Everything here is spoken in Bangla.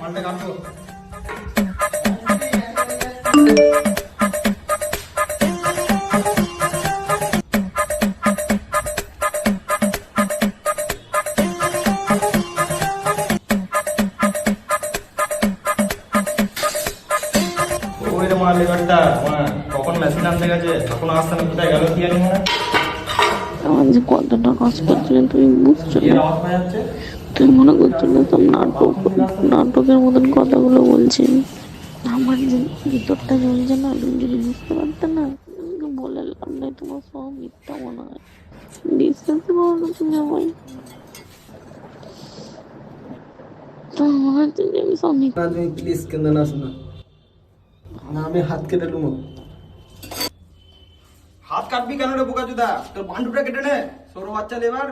মালটা কাটো। ওই রে মাল লেবারটা কখন মেশিন আনতে গেছে, তখন আসতে না, কোথায় গেল কি জানি না। আমার যে কতটা কাজ করছিলেন তুমি বুঝছো এর না? আওয়াজ পাওয়া যাচ্ছে। তুই মনে করছিল তো নাটকের মতন কথাগুলো বলছি। আমার যে ভিতরটা জ্বলছে না, তুমি যদি বুঝতে পারতে না, তুমি বলে লাভ নেই, তোমার সব মিথ্যা মনে হয়। বিশ্বাস করো না তুমি আমায়, তোমার মনে হচ্ছে যে আমি সব মিথ্যা। না তুমি প্লিজ কেন না শোনা, না আমি হাত কেটে নেবো। হাত কাটবি কেন রে বোকা চোদা, তোর বান্ডুটা কেটে নে, সরো বাচ্চা লেবার।